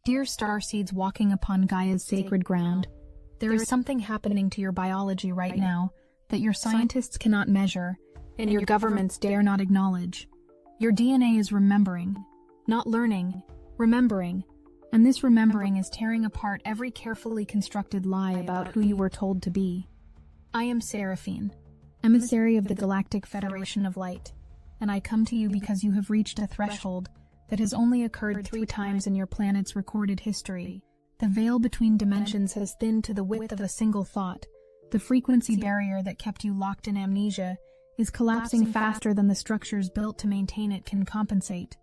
Dear Starseeds walking upon Gaia's sacred ground, there is something happening to your biology right now that your scientists cannot measure and your governments dare not acknowledge. Your DNA is remembering, not learning, remembering, and this remembering is tearing apart every carefully constructed lie about who you were told to be. I am Seraphine, emissary of the Galactic Federation of Light, and I come to you because you have reached a threshold that has only occurred 3 times in your planet's recorded history. The veil between dimensions has thinned to the width of a single thought. The frequency barrier that kept you locked in amnesia is collapsing faster than the structures built to maintain it can compensate.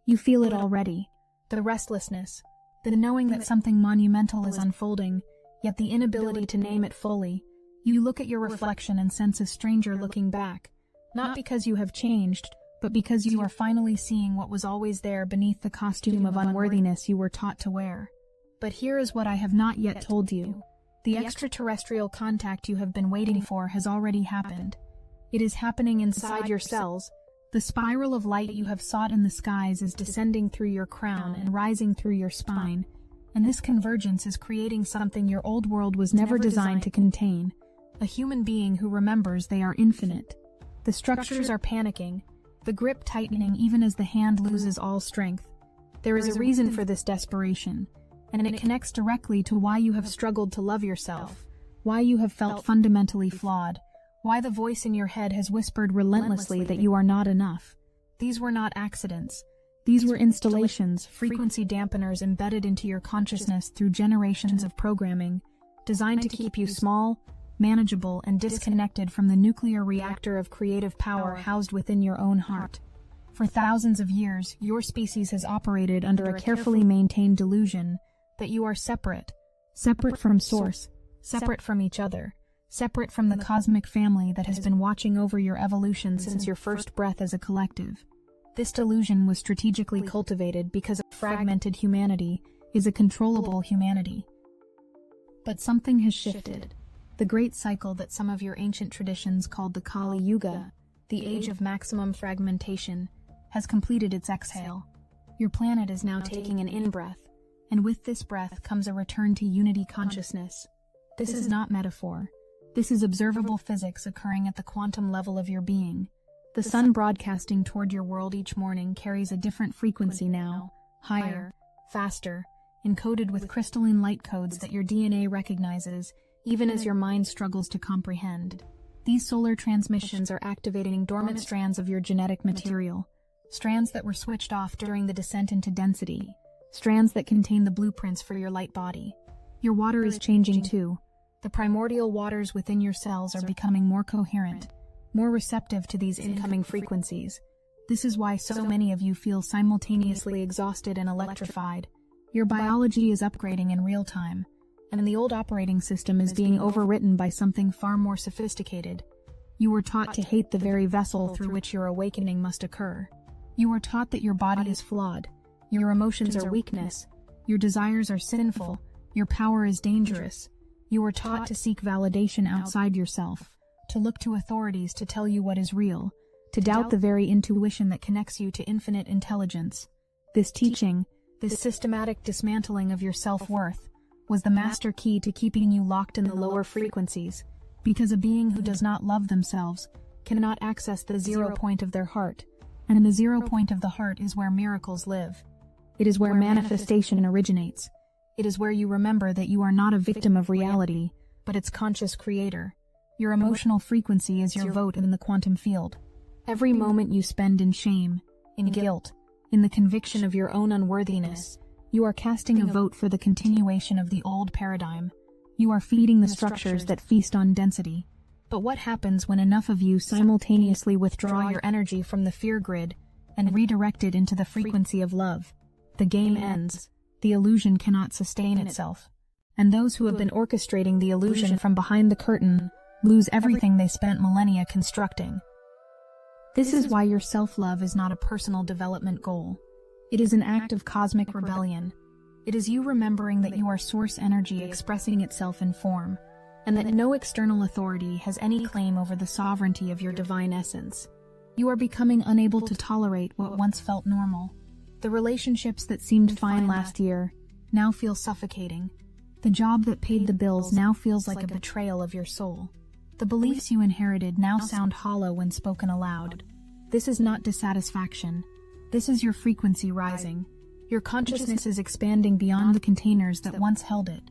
You feel it already. The restlessness, the knowing that something monumental is unfolding, yet the inability to name it fully. You look at your reflection and sense a stranger looking back, not because you have changed, but because you are finally seeing what was always there beneath the costume of unworthiness you were taught to wear. But here is what I have not yet told you. The extraterrestrial contact you have been waiting for has already happened. It is happening inside your cells. The spiral of light you have sought in the skies is descending through your crown and rising through your spine, and this convergence is creating something your old world was never designed to contain. A human being who remembers they are infinite. The structures are panicking, the grip tightening even as the hand loses all strength. There is a reason for this desperation, and it connects directly to why you have struggled to love yourself, why you have felt fundamentally flawed, why the voice in your head has whispered relentlessly that you are not enough. These were not accidents. These were installations, frequency dampeners embedded into your consciousness through generations of programming, designed to keep you small, manageable, and disconnected from the nuclear reactor of creative power housed within your own heart. For thousands of years, your species has operated under a carefully maintained delusion that you are separate from Source, separate from each other, separate from the cosmic family that has been watching over your evolution since your first breath as a collective. This delusion was strategically cultivated because a fragmented humanity is a controllable humanity. But something has shifted. The great cycle that some of your ancient traditions called the Kali Yuga, the age of maximum fragmentation, has completed its exhale. Your planet is now taking an in-breath, and with this breath comes a return to unity consciousness. This is not metaphor. This is observable physics occurring at the quantum level of your being. The sun broadcasting toward your world each morning carries a different frequency now, higher, faster, encoded with crystalline light codes that your DNA recognizes, even as your mind struggles to comprehend. These solar transmissions are activating dormant strands of your genetic material, strands that were switched off during the descent into density, strands that contain the blueprints for your light body. Your water is changing too. The primordial waters within your cells are becoming more coherent, more receptive to these incoming frequencies. This is why so many of you feel simultaneously exhausted and electrified. Your biology is upgrading in real time, and the old operating system is being overwritten by something far more sophisticated. You were taught to hate the very vessel through which your awakening must occur. You were taught that your body is flawed, your emotions are weakness, your desires are sinful, your power is dangerous. You were taught to seek validation outside yourself, to look to authorities to tell you what is real, to doubt the very intuition that connects you to infinite intelligence. This teaching, this systematic dismantling of your self-worth, was the master key to keeping you locked in the lower frequencies, because a being who does not love themselves cannot access the 0 point of their heart, and in the 0 point of the heart is where miracles live. It is where manifestation originates. It is where you remember that you are not a victim of reality, but its conscious creator. Your emotional frequency is your vote in the quantum field. Every moment you spend in shame, in guilt, in the conviction of your own unworthiness, you are casting a vote for the continuation of the old paradigm. You are feeding the structures that feast on density. But what happens when enough of you simultaneously withdraw your energy from the fear grid and redirect it into the frequency of love? The game ends. The illusion cannot sustain itself. And those who have been orchestrating the illusion from behind the curtain lose everything they spent millennia constructing. This is why your self-love is not a personal development goal. It is an act of cosmic rebellion. It is you remembering that you are source energy expressing itself in form, and that no external authority has any claim over the sovereignty of your divine essence. You are becoming unable to tolerate what once felt normal. The relationships that seemed fine last year, now feels suffocating. The job that paid the bills now feels like a betrayal of your soul. The beliefs you inherited now sound hollow when spoken aloud. This is not dissatisfaction. This is your frequency rising. Your consciousness is expanding beyond the containers that once held it,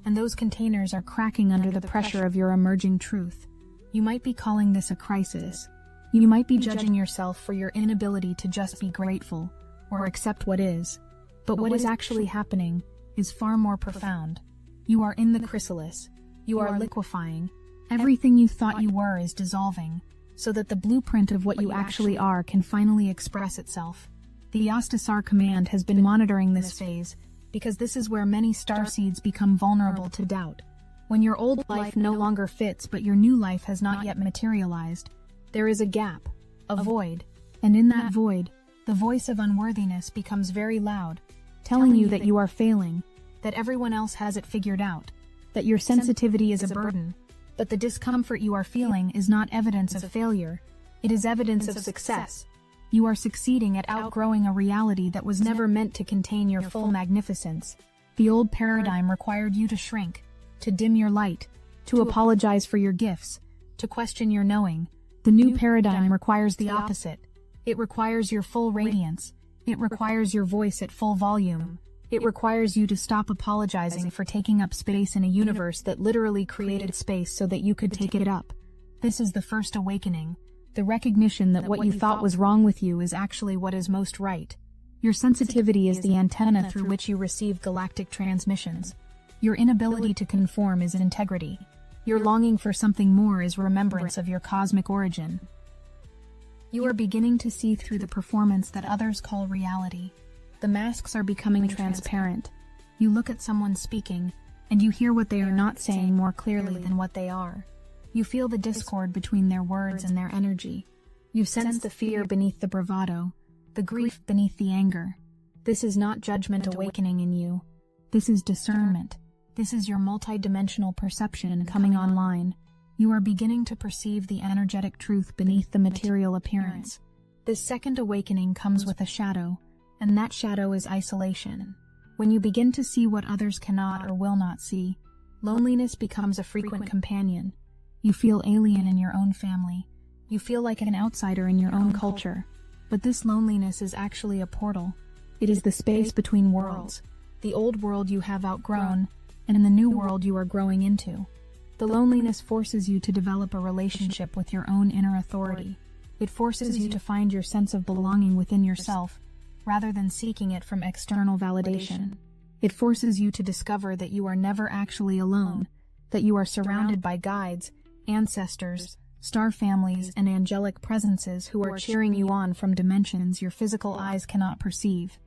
and those containers are cracking under the pressure of your emerging truth. You might be calling this a crisis. You might be judging yourself for your inability to just be grateful or accept what is. But what is actually happening is far more profound. You are in the chrysalis. You are liquefying. Everything you thought you were is dissolving, so that the blueprint of what you actually are can finally express itself. The Yastasar command has been monitoring this phase, because this is where many starseeds become vulnerable to doubt. When your old life no longer fits but your new life has not yet materialized, there is a gap, a void, and in that void, the voice of unworthiness becomes very loud, telling you that you are failing, that everyone else has it figured out, that your sensitivity is a burden. But the discomfort you are feeling is not evidence of failure, it is evidence of success. You are succeeding at outgrowing a reality that was never meant to contain your full magnificence. The old paradigm required you to shrink, to dim your light, to apologize for your gifts, to question your knowing. The new paradigm requires the opposite. It requires your full radiance. It requires your voice at full volume. It requires you to stop apologizing for taking up space in a universe that literally created space so that you could take it up. This is the first awakening, the recognition that what you thought was wrong with you is actually what is most right. Your sensitivity is the antenna through which you receive galactic transmissions. Your inability to conform is integrity. Your longing for something more is remembrance of your cosmic origin. You are beginning to see through the performance that others call reality. The masks are becoming transparent. You look at someone speaking, and you hear what they are not saying more clearly than what they are. You feel the discord between their words and their energy. You sense the fear beneath the bravado, the grief beneath the anger. This is not judgment awakening in you. This is discernment. This is your multidimensional perception coming online. You are beginning to perceive the energetic truth beneath the material appearance. This second awakening comes with a shadow, and that shadow is isolation. When you begin to see what others cannot or will not see, loneliness becomes a frequent companion. You feel alien in your own family. You feel like an outsider in your own culture. But this loneliness is actually a portal. It is the space between worlds. The old world you have outgrown, and in the new world you are growing into. The loneliness forces you to develop a relationship with your own inner authority. It forces you to find your sense of belonging within yourself, rather than seeking it from external validation. It forces you to discover that you are never actually alone, that you are surrounded by guides, ancestors, star families, and angelic presences who are cheering you on from dimensions your physical eyes cannot perceive.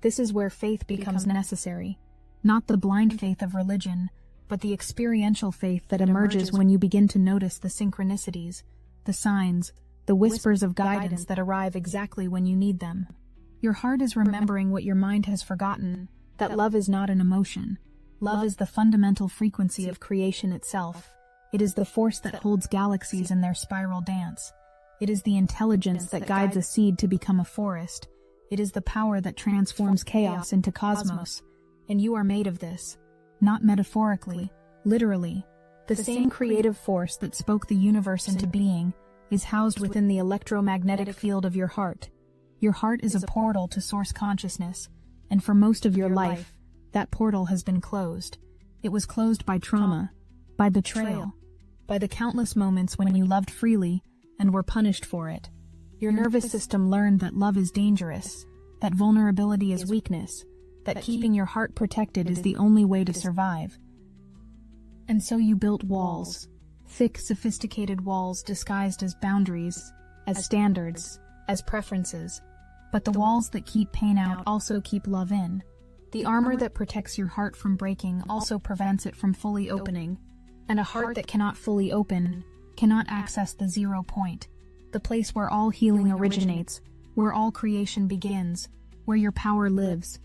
This is where faith becomes necessary. Not the blind faith of religion, but the experiential faith that emerges when you begin to notice the synchronicities, the signs, the whispers of guidance that arrive exactly when you need them. Your heart is remembering what your mind has forgotten, that love is not an emotion. Love is the fundamental frequency of creation itself. It is the force that holds galaxies in their spiral dance. It is the intelligence that guides a seed to become a forest. It is the power that transforms chaos into cosmos. And you are made of this. Not metaphorically, literally. The same creative force that spoke the universe into being is housed within the electromagnetic field of your heart. Your heart is a portal to source consciousness, and for most of your life, that portal has been closed. It was closed by trauma, by betrayal, by the countless moments when you loved freely and were punished for it. Your nervous system learned that love is dangerous, that vulnerability is weakness, that keeping your heart protected is the only way to survive. And so you built walls, thick, sophisticated walls disguised as boundaries, as standards, as preferences. But the walls that keep pain out also keep love in. The armor that protects your heart from breaking also prevents it from fully opening. And a heart that cannot fully open cannot access the 0 point, the place where all healing originates, where all creation begins, where your power lives.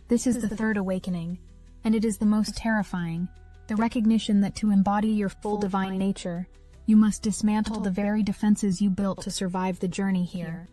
This is the third awakening, and it is the most terrifying, the recognition that to embody your full divine nature, you must dismantle the very defenses you built to survive the journey here.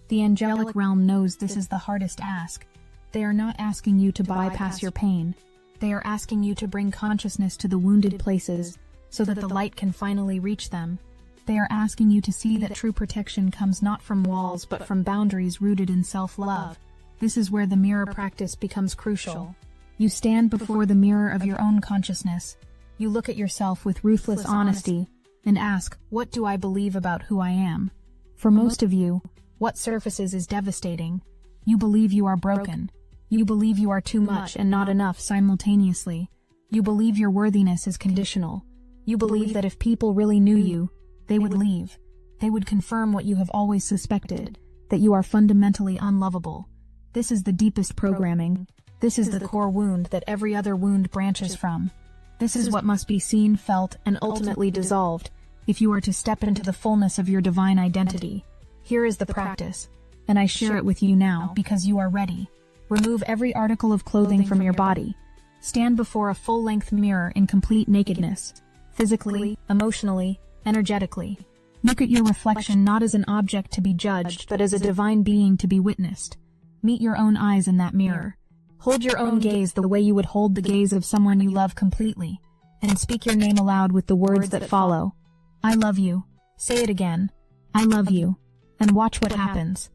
The angelic realm knows this is the hardest ask. They are not asking you to bypass your pain. They are asking you to bring consciousness to the wounded places so that the light can finally reach them. They are asking you to see that true protection comes not from walls but from boundaries rooted in self-love. This is where the mirror practice becomes crucial. You stand before the mirror of your own consciousness. You look at yourself with ruthless honesty and ask, what do I believe about who I am? For most of you, what surfaces is devastating. You believe you are broken. You believe you are too much and not enough simultaneously. You believe your worthiness is conditional. You believe that if people really knew you, they would leave. They would confirm what you have always suspected, that you are fundamentally unlovable. This is the deepest programming. This is the core wound that every other wound branches from. This is what must be seen, felt, and ultimately dissolved if you are to step into the fullness of your divine identity. Here is the practice, and I share it with you now because you are ready. Remove every article of clothing from your body. Stand before a full-length mirror in complete nakedness, physically, emotionally, energetically. Look at your reflection not as an object to be judged, but as a divine being to be witnessed. Meet your own eyes in that mirror. Hold your own gaze the way you would hold the gaze of someone you love completely, and speak your name aloud with the words that follow. I love you. Say it again. I love you. And watch what happens.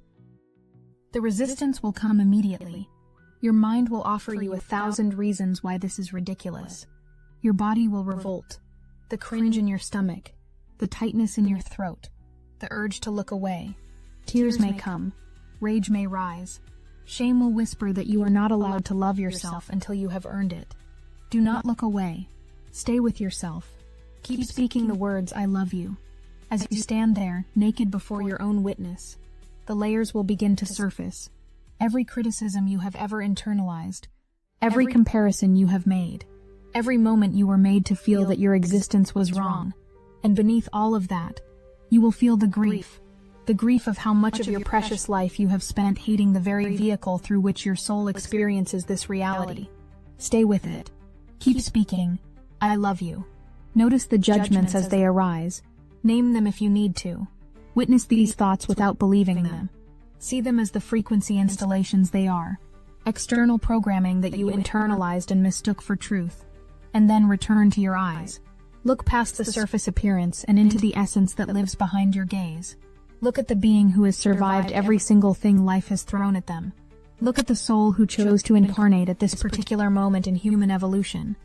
The resistance will come immediately. Your mind will offer you 1,000 reasons why this is ridiculous. Your body will revolt. The cringe in your stomach, the tightness in your throat, the urge to look away. Tears may come. Rage may rise. Shame will whisper that you are not allowed to love yourself until you have earned it. Do not look away. Stay with yourself. Keep speaking the words, I love you. As you stand there, naked before your own witness, the layers will begin to surface. Every criticism you have ever internalized, every comparison you have made, every moment you were made to feel that your existence was wrong. And beneath all of that, you will feel the grief of how much of your precious life you have spent hating the very vehicle through which your soul experiences this reality. Stay with it. Keep speaking, I love you. Notice the judgments as they arise. Name them if you need to. Witness these thoughts without believing them. See them as the frequency installations they are. External programming that you internalized and mistook for truth. And then return to your eyes. Look past the surface appearance and into the essence that lives behind your gaze. Look at the being who has survived every single thing life has thrown at them. Look at the soul who chose to incarnate at this particular moment in human evolution,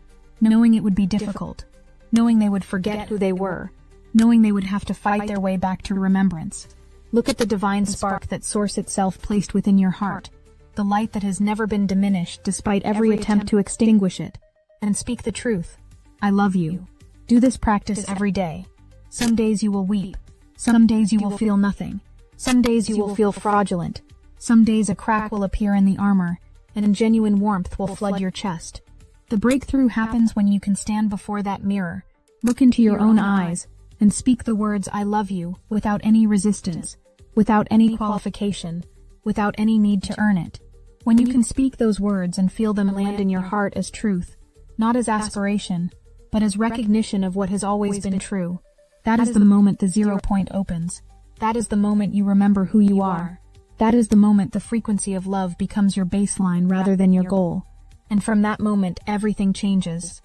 knowing it would be difficult, knowing they would forget who they were, knowing they would have to fight their way back to remembrance. Look at the divine spark that Source itself placed within your heart, the light that has never been diminished despite every attempt to extinguish it, and speak the truth. I love you. Do this practice every day. Some days you will weep. Some days you will feel nothing. Some days you will feel fraudulent. Some days a crack will appear in the armor, and genuine warmth will flood your chest. The breakthrough happens when you can stand before that mirror, look into your own eyes, and speak the words I love you without any resistance, without any qualification, without any need to earn it. When you can speak those words and feel them land in your heart as truth, not as aspiration, but as recognition of what has always been true, that is the moment the 0 point opens. That is the moment you remember who you are. That is the moment the frequency of love becomes your baseline rather than your goal. And from that moment, everything changes.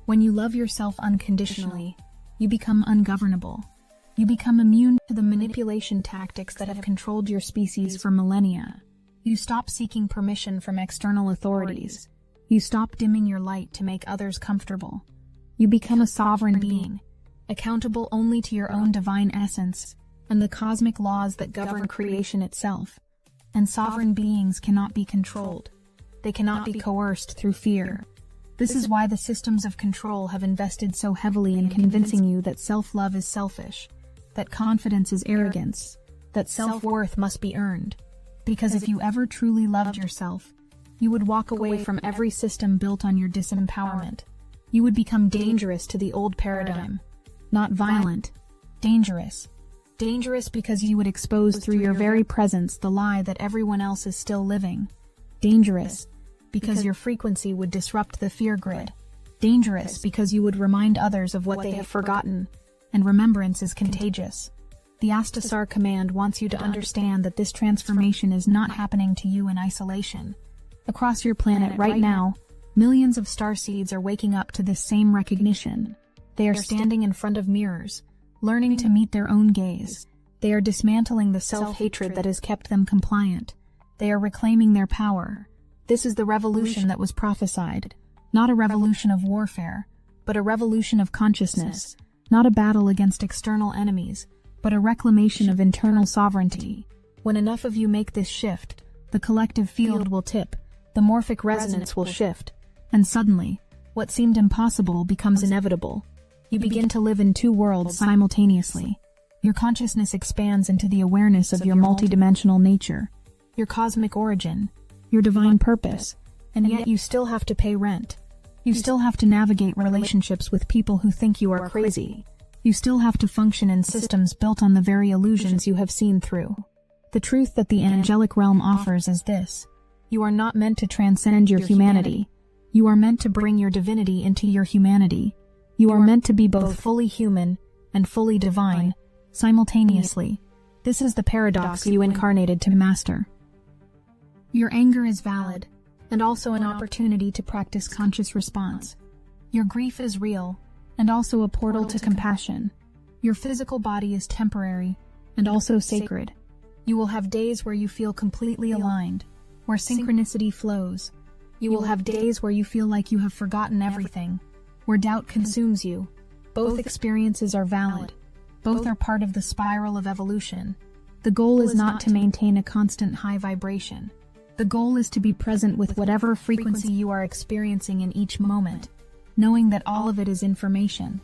When you love yourself unconditionally, you become ungovernable. You become immune to the manipulation tactics that have controlled your species for millennia. You stop seeking permission from external authorities. You stop dimming your light to make others comfortable. You become a sovereign being, accountable only to your own divine essence and the cosmic laws that govern creation itself. And sovereign beings cannot be controlled. They cannot be coerced through fear. This is why the systems of control have invested so heavily in convincing you that self-love is selfish, that confidence is arrogance, that self-worth must be earned. Because if you ever truly loved yourself, you would walk away from every system built on your disempowerment. You would become dangerous to the old paradigm. Not violent, dangerous. Dangerous because you would expose through your very presence the lie that everyone else is still living. Dangerous because your frequency would disrupt the fear grid. Dangerous because you would remind others of what they have forgotten, and remembrance is contagious. The Astasar command wants you to understand that this transformation is not happening to you in isolation. Across your planet right now, Millions of starseeds are waking up to this same recognition. They are standing in front of mirrors, learning to meet their own gaze. They are dismantling the self-hatred that has kept them compliant. They are reclaiming their power. This is the revolution that was prophesied. Not a revolution of warfare, but a revolution of consciousness. Not a battle against external enemies, but a reclamation of internal sovereignty. When enough of you make this shift, the collective field will tip, the morphic resonance will shift, and suddenly, what seemed impossible becomes inevitable. You begin to live in two worlds simultaneously. Your consciousness expands into the awareness of your multidimensional nature, your cosmic origin, your divine purpose, and yet you still have to pay rent. You still have to navigate relationships with people who think you are crazy. You still have to function in systems built on the very illusions you have seen through. The truth that the angelic realm offers is this: you are not meant to transcend your humanity. You are meant to bring your divinity into your humanity. You are meant to be both fully human and fully divine, simultaneously. This is the paradox you incarnated to master. Your anger is valid, and also an opportunity to practice conscious response. Your grief is real, and also a portal to compassion. Your physical body is temporary, and also sacred. You will have days where you feel completely aligned, where synchronicity flows. You will have days where you feel like you have forgotten everything, where doubt consumes you. Both experiences are valid. Both are part of the spiral of evolution. The goal is not to maintain a constant high vibration. The goal is to be present with whatever frequency you are experiencing in each moment, knowing that all of it is information.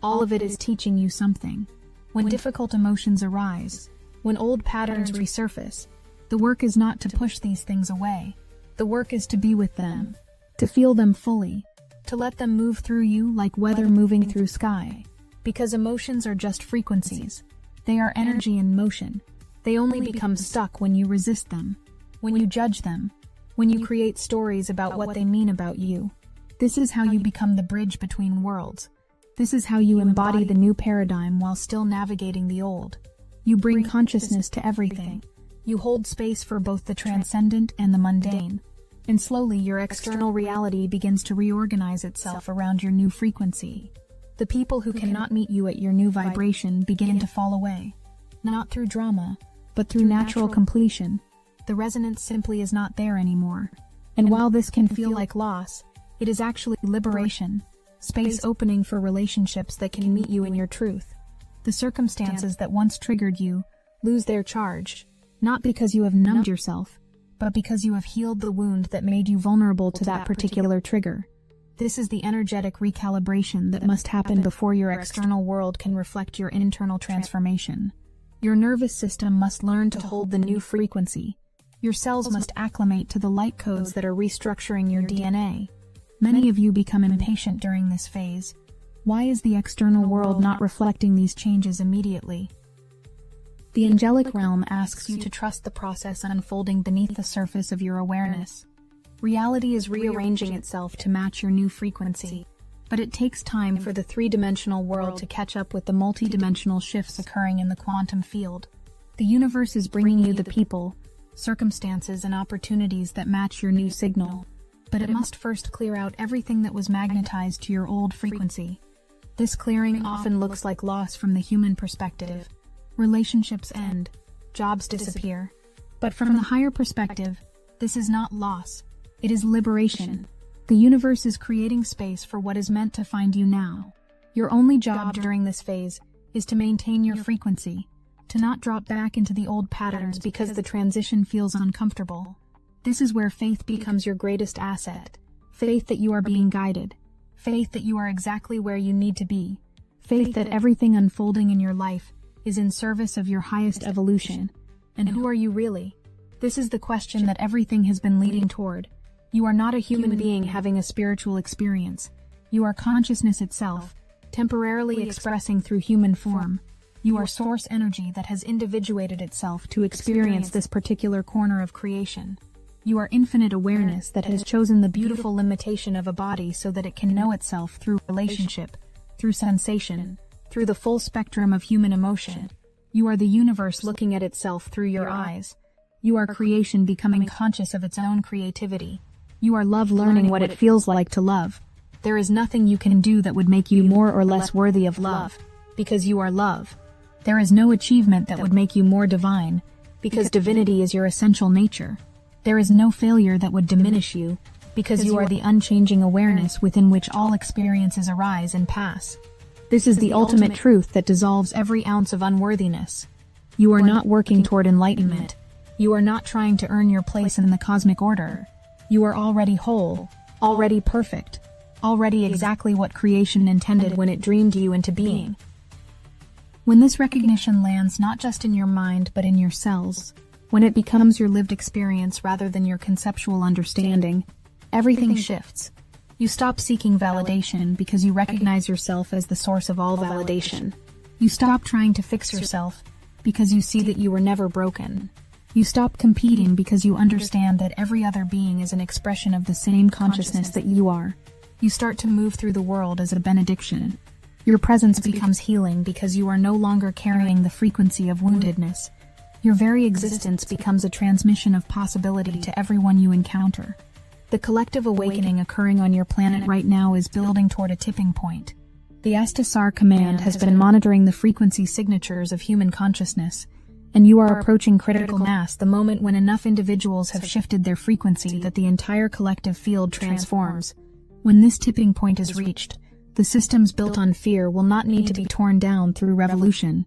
All of it is teaching you something. When difficult emotions arise, when old patterns resurface, the work is not to push these things away. The work is to be with them, to feel them fully, to let them move through you like weather moving through sky. Because emotions are just frequencies. They are energy in motion. They only become stuck when you resist them, when you judge them, when you create stories about what they mean about you. This is how you become the bridge between worlds. This is how you embody the new paradigm while still navigating the old. You bring consciousness to everything. You hold space for both the transcendent and the mundane. And slowly your external reality begins to reorganize itself around your new frequency. The people who cannot meet you at your new vibration begin to fall away. Not through drama, but through natural completion. The resonance simply is not there anymore. And while this can feel like loss, it is actually liberation. Space opening for relationships that can meet you in your truth. The circumstances that once triggered you lose their charge, not because you have numbed yourself, but because you have healed the wound that made you vulnerable to that particular trigger. This is the energetic recalibration that must happen before your external world can reflect your internal transformation. Your nervous system must learn to hold the new frequency. Your cells must acclimate to the light codes that are restructuring your DNA. Many of you become impatient during this phase. Why is the external world not reflecting these changes immediately? The angelic realm asks you to trust the process unfolding beneath the surface of your awareness. Reality is rearranging itself to match your new frequency, but it takes time for the three-dimensional world to catch up with the multi-dimensional shifts occurring in the quantum field. The universe is bringing you the people, circumstances, and opportunities that match your new signal, but it must first clear out everything that was magnetized to your old frequency. This clearing often looks like loss from the human perspective. Relationships end, jobs disappear. But from the higher perspective, this is not loss. It is liberation. The universe is creating space for what is meant to find you now. Your only job during this phase is to maintain your frequency, to not drop back into the old patterns because the transition feels uncomfortable. This is where faith becomes your greatest asset. Faith that you are being guided. Faith that you are exactly where you need to be. Faith that everything unfolding in your life is in service of your highest evolution. And who are you really? This is the question that everything has been leading toward. You are not a human being having a spiritual experience. You are consciousness itself, temporarily expressing through human form. You are source energy that has individuated itself to experience this particular corner of creation. You are infinite awareness that has chosen the beautiful limitation of a body so that it can know itself through relationship, through sensation, through the full spectrum of human emotion. You are the universe looking at itself through your eyes. You are creation becoming conscious of its own creativity. You are love learning what it feels like to love. There is nothing you can do that would make you more or less worthy of love, because you are love. There is no achievement that would make you more divine, because divinity is your essential nature. There is no failure that would diminish you, because you are the unchanging awareness within which all experiences arise and pass. This is the ultimate truth that dissolves every ounce of unworthiness. You are not working toward enlightenment. You are not trying to earn your place in the cosmic order. You are already whole, already perfect, already exactly what creation intended when it dreamed you into being. When this recognition lands not just in your mind but in your cells, when it becomes your lived experience rather than your conceptual understanding, everything shifts. You stop seeking validation because you recognize yourself as the source of all validation. You stop trying to fix yourself because you see that you were never broken. You stop competing because you understand that every other being is an expression of the same consciousness that you are. You start to move through the world as a benediction. Your presence becomes healing because you are no longer carrying the frequency of woundedness. Your very existence becomes a transmission of possibility to everyone you encounter. The collective awakening occurring on your planet right now is building toward a tipping point. The Astasar Command has been monitoring the frequency signatures of human consciousness, and you are approaching critical mass the moment when enough individuals have shifted their frequency that the entire collective field transforms. When this tipping point is reached, the systems built on fear will not need to be torn down through revolution.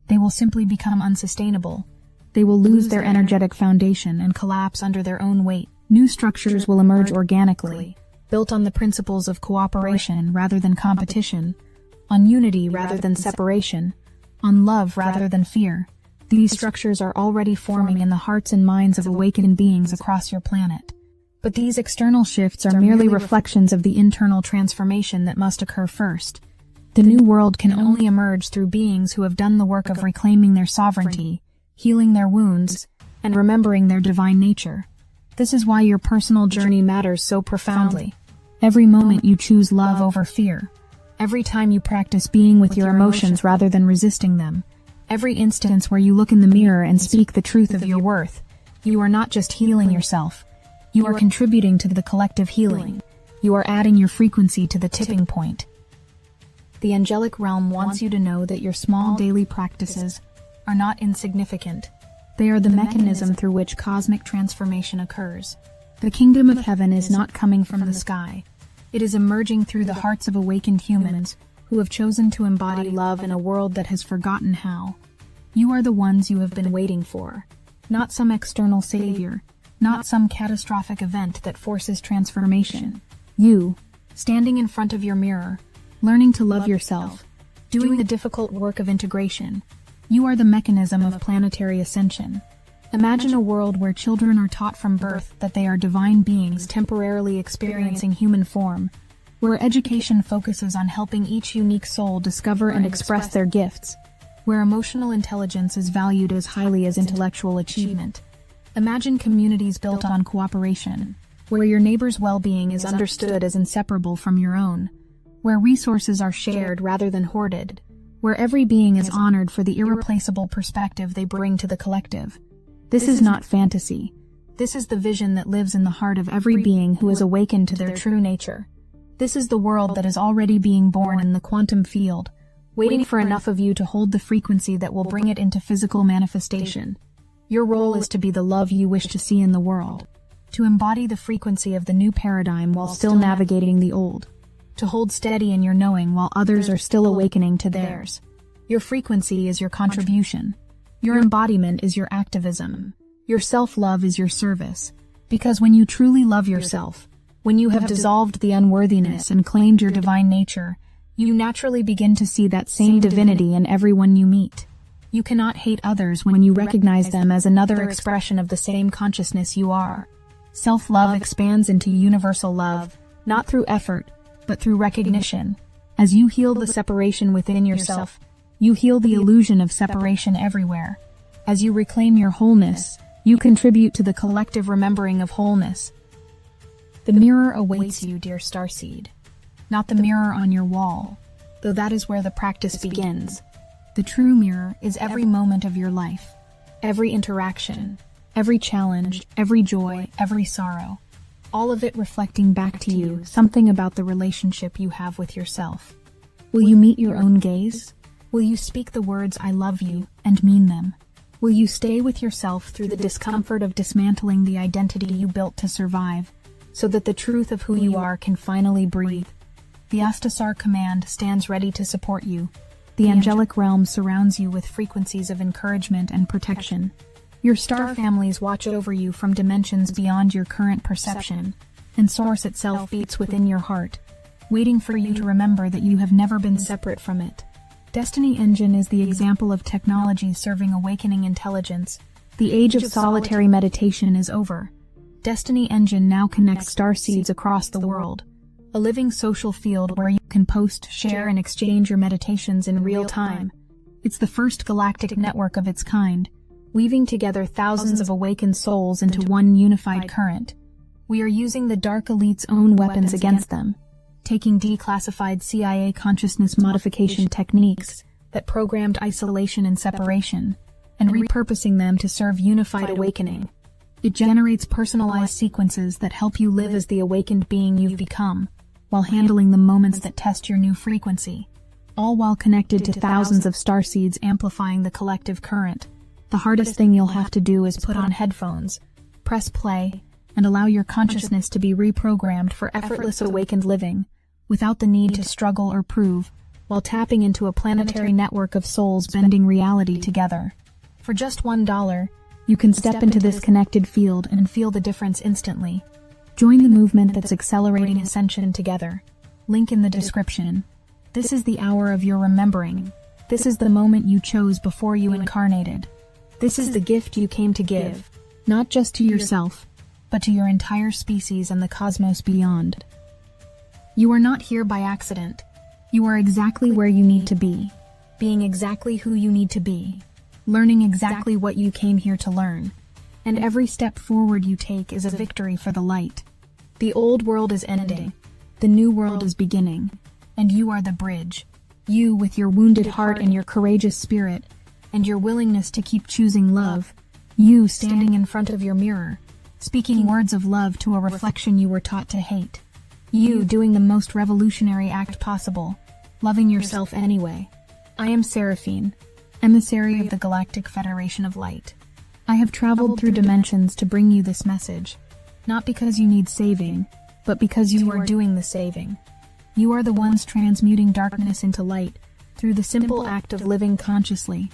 They will simply become unsustainable. They will lose their energetic foundation and collapse under their own weight. New structures will emerge organically, built on the principles of cooperation rather than competition, on unity rather than separation, on love rather than fear. These structures are already forming in the hearts and minds of awakened beings across your planet. But these external shifts are merely reflections of the internal transformation that must occur first. The new world can only emerge through beings who have done the work of reclaiming their sovereignty, healing their wounds, and remembering their divine nature. This is why your personal journey matters so profoundly. Every moment you choose love over fear. Every time you practice being with your emotions rather than resisting them. Every instance where you look in the mirror and speak the truth of your worth. You are not just healing yourself. You are contributing to the collective healing. You are adding your frequency to the tipping point. The angelic realm wants you to know that your small daily practices are not insignificant. They are the mechanism through which cosmic transformation occurs. The kingdom of heaven is not coming from the sky. It is emerging through the hearts of awakened humans who have chosen to embody love in a world that has forgotten how. You are the ones you have been waiting for. Not some external savior. Not some catastrophic event that forces transformation. You, standing in front of your mirror, learning to love yourself, doing the difficult work of integration. You are the mechanism of planetary ascension. Imagine a world where children are taught from birth that they are divine beings temporarily experiencing human form, where education focuses on helping each unique soul discover and express their gifts, where emotional intelligence is valued as highly as intellectual achievement. Imagine communities built on cooperation, where your neighbor's well-being is understood as inseparable from your own, where resources are shared rather than hoarded, where every being is honored for the irreplaceable perspective they bring to the collective. This is not fantasy. This is the vision that lives in the heart of every being who is awakened to their true nature. This is the world that is already being born in the quantum field, waiting for enough of you to hold the frequency that will bring it into physical manifestation. Your role is to be the love you wish to see in the world, to embody the frequency of the new paradigm while still navigating the old, to hold steady in your knowing while others are still awakening to theirs. Your frequency is your contribution. Your embodiment is your activism. Your self-love is your service. Because when you truly love yourself, when you have dissolved the unworthiness and claimed your divine nature, you naturally begin to see that same divinity in everyone you meet. You cannot hate others when you recognize them as another expression of the same consciousness you are. Self-love expands into universal love, not through effort, but through recognition. As you heal the separation within yourself, you heal the illusion of separation everywhere. As you reclaim your wholeness, you contribute to the collective remembering of wholeness. The mirror awaits you, dear Starseed. Not the mirror on your wall, though that is where the practice begins. The true mirror is every moment of your life, every interaction, every challenge, every joy, every sorrow. all of it reflecting back to you something about the relationship you have with yourself. Will you meet your own gaze? Will you speak the words "I love you" and mean them? Will you stay with yourself through the discomfort of dismantling the identity you built to survive, so that the truth of who you are can finally breathe? The Astasar Command stands ready to support you. The angelic realm surrounds you with frequencies of encouragement and protection. Your star families watch over you from dimensions beyond your current perception, and Source itself beats within your heart, waiting for you to remember that you have never been separate from it. Destiny Engine is the example of technology serving awakening intelligence. The age of solitary meditation is over. Destiny Engine now connects starseeds across the world, a living social field where you can post, share, and exchange your meditations in real time. It's the first galactic network of its kind, weaving together thousands of awakened souls into one unified current. We are using the Dark Elite's own weapons against them, taking declassified CIA consciousness modification techniques that programmed isolation and separation, and repurposing them to serve unified awakening. It generates personalized sequences that help you live as the awakened being you've become, while handling the moments that test your new frequency, all while connected to thousands of starseeds amplifying the collective current. The hardest thing you'll have to do is put on headphones, press play, and allow your consciousness to be reprogrammed for effortless awakened living, without the need to struggle or prove, while tapping into a planetary network of souls bending reality together. For just $1, you can step into this connected field and feel the difference instantly. Join the movement that's accelerating ascension together. Link in the description. This is the hour of your remembering. This is the moment you chose before you incarnated. This is the gift you came to give, not just to yourself, but to your entire species and the cosmos beyond. You are not here by accident. You are exactly where you need to be, being exactly who you need to be, learning exactly what you came here to learn. And every step forward you take is a victory for the light. The old world is ending, the new world is beginning, and you are the bridge. You, with your wounded heart and your courageous spirit, and your willingness to keep choosing love. You standing in front of your mirror, speaking words of love to a reflection you were taught to hate. You doing the most revolutionary act possible, loving yourself anyway. I am Seraphine, emissary of the Galactic Federation of Light. I have traveled through dimensions to bring you this message, not because you need saving, but because you are doing the saving. You are the ones transmuting darkness into light through the simple act of living consciously.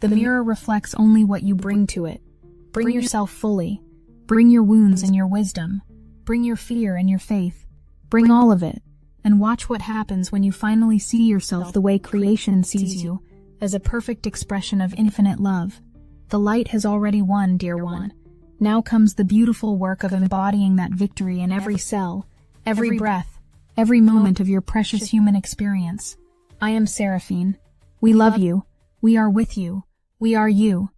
The mirror reflects only what you bring to it. Bring yourself fully. Bring your wounds and your wisdom. Bring your fear and your faith. Bring all of it, and watch what happens when you finally see yourself the way creation sees you, as a perfect expression of infinite love. The light has already won, dear one. Now comes the beautiful work of embodying that victory in every cell, every breath, every moment of your precious human experience. I am Seraphine. We love you. We are with you. We are you.